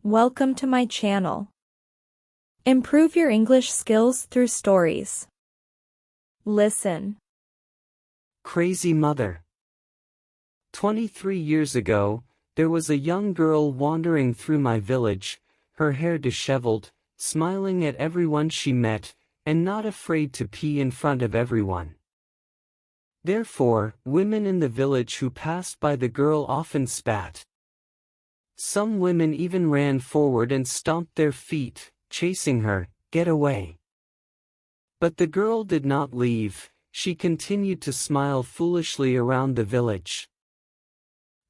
Welcome to my channel. Improve your English skills through stories. Listen. Crazy Mother. 23 years ago, there was a young girl wandering through my village, her hair disheveled, smiling at everyone she met, and not afraid to pee in front of everyone. Therefore, women in the village who passed by the girl often spat. Some women even ran forward and stomped their feet, chasing her, "Get away." But the girl did not leave, she continued to smile foolishly around the village.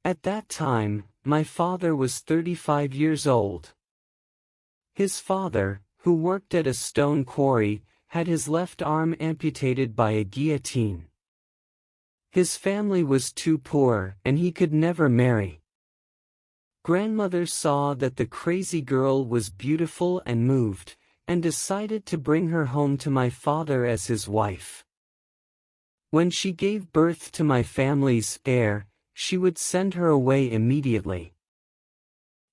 At that time, my father was 35 years old. His father, who worked at a stone quarry, had his left arm amputated by a guillotine. His family was too poor, and he could never marry. Grandmother saw that the crazy girl was beautiful and moved, and decided to bring her home to my father as his wife. When she gave birth to my family's heir, she would send her away immediately.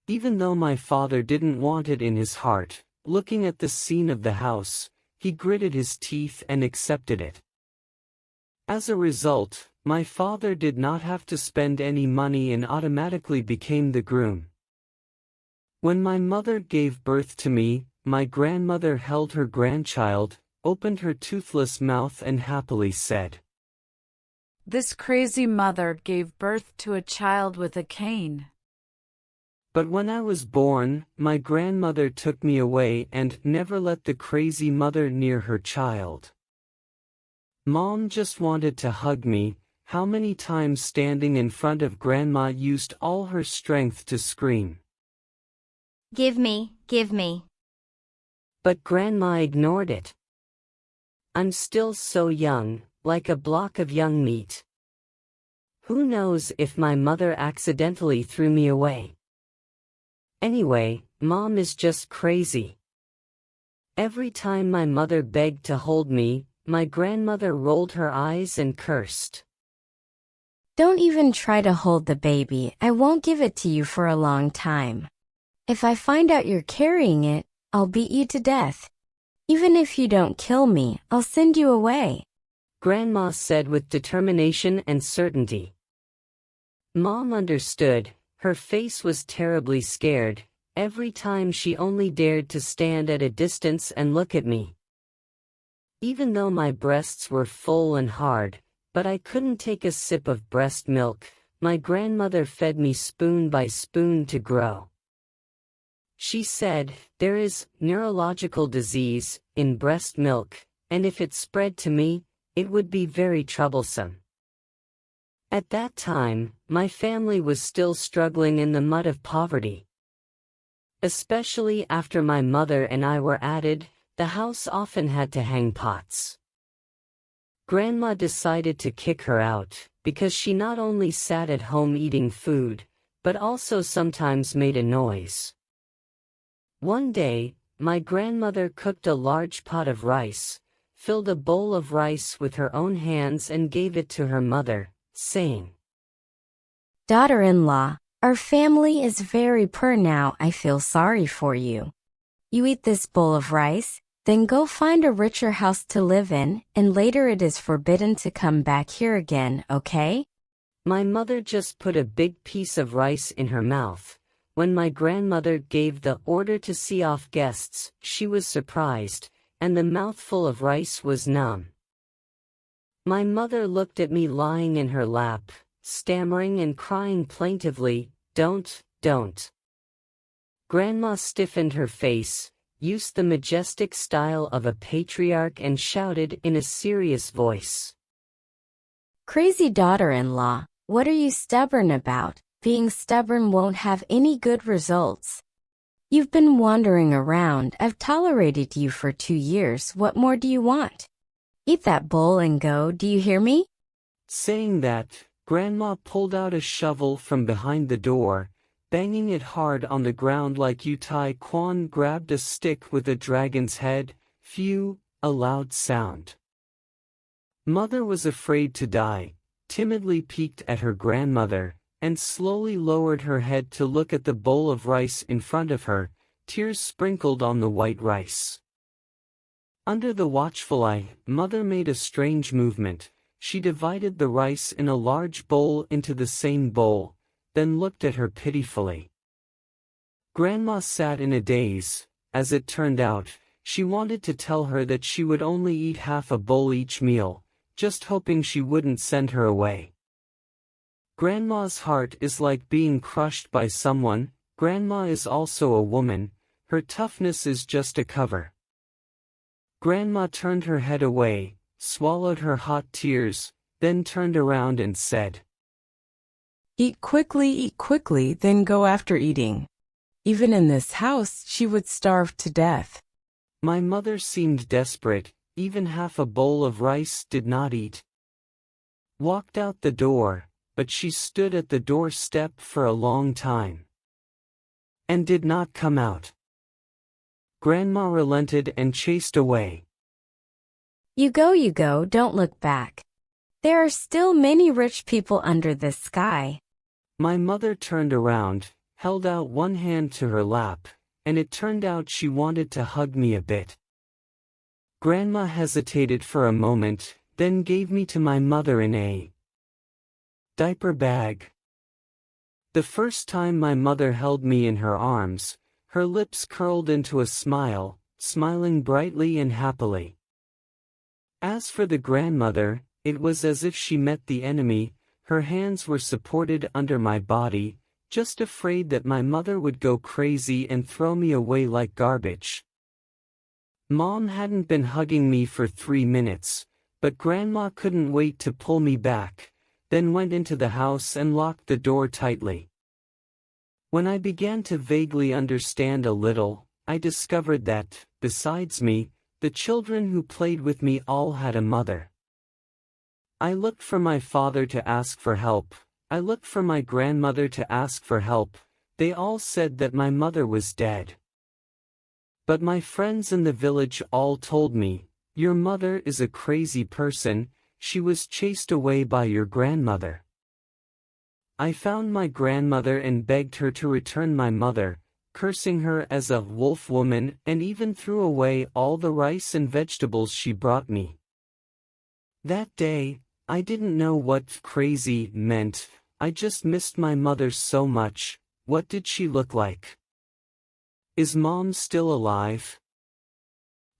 Even though my father didn't want it in his heart, looking at the scene of the house, he gritted his teeth and accepted it. As a result, my father did not have to spend any money and automatically became the groom. When my mother gave birth to me, my grandmother held her grandchild, opened her toothless mouth and happily said, "This crazy mother gave birth to a child with a cane." But when I was born, my grandmother took me away and never let the crazy mother near her child. Mom just wanted to hug me. How many times standing in front of Grandma used all her strength to scream, "Give me, give me." But Grandma ignored it. I'm still so young, like a block of young meat. Who knows if my mother accidentally threw me away? Anyway, Mom is just crazy. Every time my mother begged to hold me, my grandmother rolled her eyes and cursed. "Don't even try to hold the baby, I won't give it to you for a long time. If I find out you're carrying it, I'll beat you to death. Even if you don't kill me, I'll send you away," Grandma said with determination and certainty. Mom understood, her face was terribly scared, every time she only dared to stand at a distance and look at me. Even though my breasts were full and hard, but I couldn't take a sip of breast milk, my grandmother fed me spoon by spoon to grow. She said, "There is neurological disease in breast milk, and if it spread to me, it would be very troublesome." At that time, my family was still struggling in the mud of poverty. Especially after my mother and I were added, the house often had to hang pots. Grandma decided to kick her out, because she not only sat at home eating food, but also sometimes made a noise. One day, my grandmother cooked a large pot of rice, filled a bowl of rice with her own hands and gave it to her mother, saying, "Daughter-in-law, our family is very poor now, I feel sorry for you. You eat this bowl of rice, then go find a richer house to live in, and later it is forbidden to come back here again, okay?" My mother just put a big piece of rice in her mouth. When my grandmother gave the order to see off guests, she was surprised, and the mouthful of rice was numb. My mother looked at me lying in her lap, stammering and crying plaintively, Don't. Grandma stiffened her face, used the majestic style of a patriarch and shouted in a serious voice, "Crazy daughter-in-law, what are you stubborn about? Being stubborn won't have any good results. You've been wandering around, I've tolerated you for 2 years, what more do you want? Eat that bowl and go, do you hear me?" Saying that, Grandma pulled out a shovel from behind the door, banging it hard on the ground like Tai Quan grabbed a stick with a dragon's head. Phew, a loud sound. Mother was afraid to die, timidly peeked at her grandmother, and slowly lowered her head to look at the bowl of rice in front of her, tears sprinkled on the white rice. Under the watchful eye, Mother made a strange movement. She divided the rice in a large bowl into the same bowl, then looked at her pitifully. Grandma sat in a daze. As it turned out, she wanted to tell her that she would only eat half a bowl each meal, just hoping she wouldn't send her away. Grandma's heart is like being crushed by someone. Grandma is also a woman. Her toughness is just a cover. Grandma turned her head away, swallowed her hot tears, then turned around and said, Eat quickly, then go after eating. Even in this house, she would starve to death. My mother seemed desperate. Even half a bowl of rice did not eat. Walked out the door, but she stood at the doorstep for a long time. And did not come out. Grandma relented and chased away. You go, don't look back. There are still many rich people under this sky. My mother turned around, held out one hand to her lap, and it turned out she wanted to hug me a bit. Grandma hesitated for a moment, then gave me to my mother in a diaper bag. The first time my mother held me in her arms, her lips curled into a smile, smiling brightly and happily. As for the grandmother, it was as if she met the enemy. Her hands were supported under my body, just afraid that my mother would go crazy and throw me away like garbage. Mom hadn't been hugging me for 3 minutes, but Grandma couldn't wait to pull me back, then went into the house and locked the door tightly. When I began to vaguely understand a little, I discovered that, besides me, the children who played with me all had a mother. I looked for my father to ask for help. I looked for my grandmother to ask for help. They all said that my mother was dead. But my friends in the village all told me, "Your mother is a crazy person, she was chased away by your grandmother." I found my grandmother and begged her to return my mother, cursing her as a wolf woman, and even threw away all the rice and vegetables she brought me. That day, I didn't know what crazy meant. I just missed my mother so much. What did she look like? Is Mom still alive?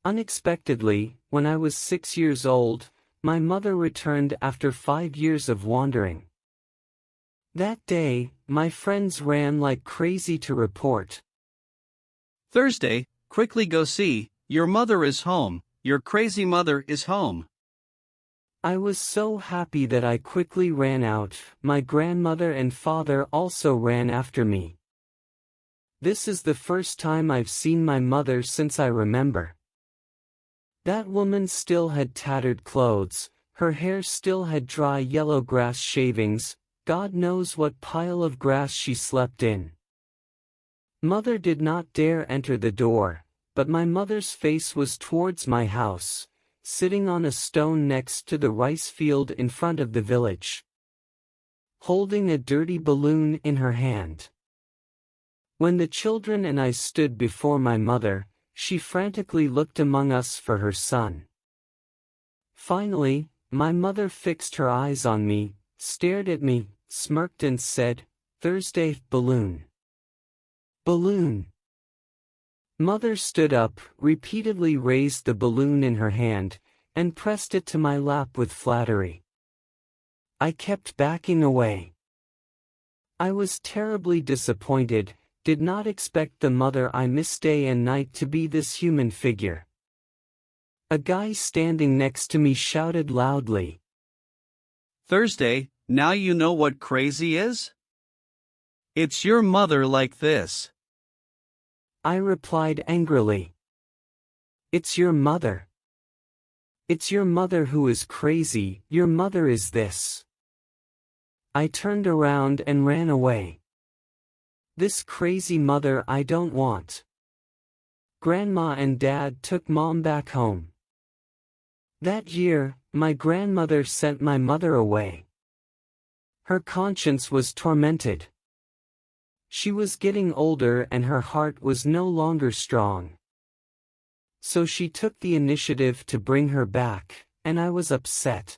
Unexpectedly, when I was 6 years old, my mother returned after 5 years of wandering. That day, my friends ran like crazy to report. Thursday, quickly go see, your mother is home, your crazy mother is home. I was so happy that I quickly ran out. My grandmother and father also ran after me. This is the first time I've seen my mother since I remember. That woman still had tattered clothes, her hair still had dry yellow grass shavings. God knows what pile of grass she slept in. Mother did not dare enter the door, but my mother's face was towards my house, sitting on a stone next to the rice field in front of the village, holding a dirty balloon in her hand. When the children and I stood before my mother, she frantically looked among us for her son. Finally, my mother fixed her eyes on me, stared at me, smirked and said, "Thursday, balloon. Balloon." Mother stood up, repeatedly raised the balloon in her hand, and pressed it to my lap with flattery. I kept backing away. I was terribly disappointed, did not expect the mother I miss day and night to be this human figure. A guy standing next to me shouted loudly, Thursday, now you know what crazy is? It's your mother like this. I replied angrily. It's your mother. It's your mother who is crazy, your mother is this. I turned around and ran away. This crazy mother I don't want. Grandma and Dad took Mom back home. That year, my grandmother sent my mother away. Her conscience was tormented. She was getting older and her heart was no longer strong. So she took the initiative to bring her back, and I was upset.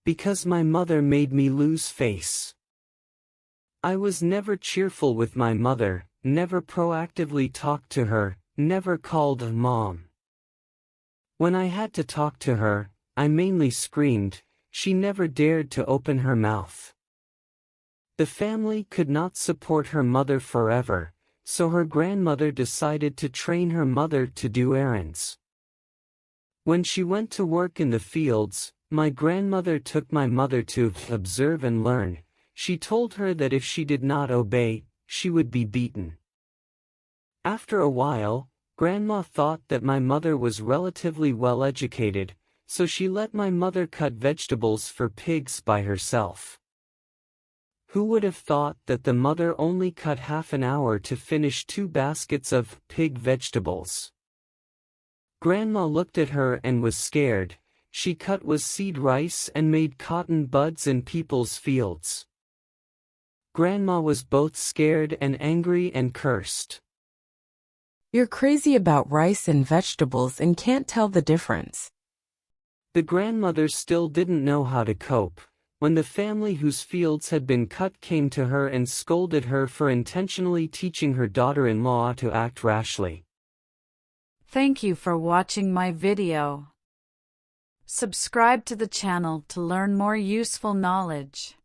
Because my mother made me lose face. I was never cheerful with my mother, never proactively talked to her, never called Mom. When I had to talk to her, I mainly screamed. She never dared to open her mouth. The family could not support her mother forever, so her grandmother decided to train her mother to do errands. When she went to work in the fields, my grandmother took my mother to observe and learn. She told her that if she did not obey, she would be beaten. After a while, Grandma thought that my mother was relatively well educated, so she let my mother cut vegetables for pigs by herself. Who would have thought that the mother only cut half an hour to finish 2 baskets of pig vegetables? Grandma looked at her and was scared. She cut was seed rice and made cotton buds in people's fields. Grandma was both scared and angry and cursed. You're crazy about rice and vegetables and can't tell the difference. The grandmother still didn't know how to cope, when the family whose fields had been cut came to her and scolded her for intentionally teaching her daughter-in-law to act rashly. Thank you for watching my video. Subscribe to the channel to learn more useful knowledge.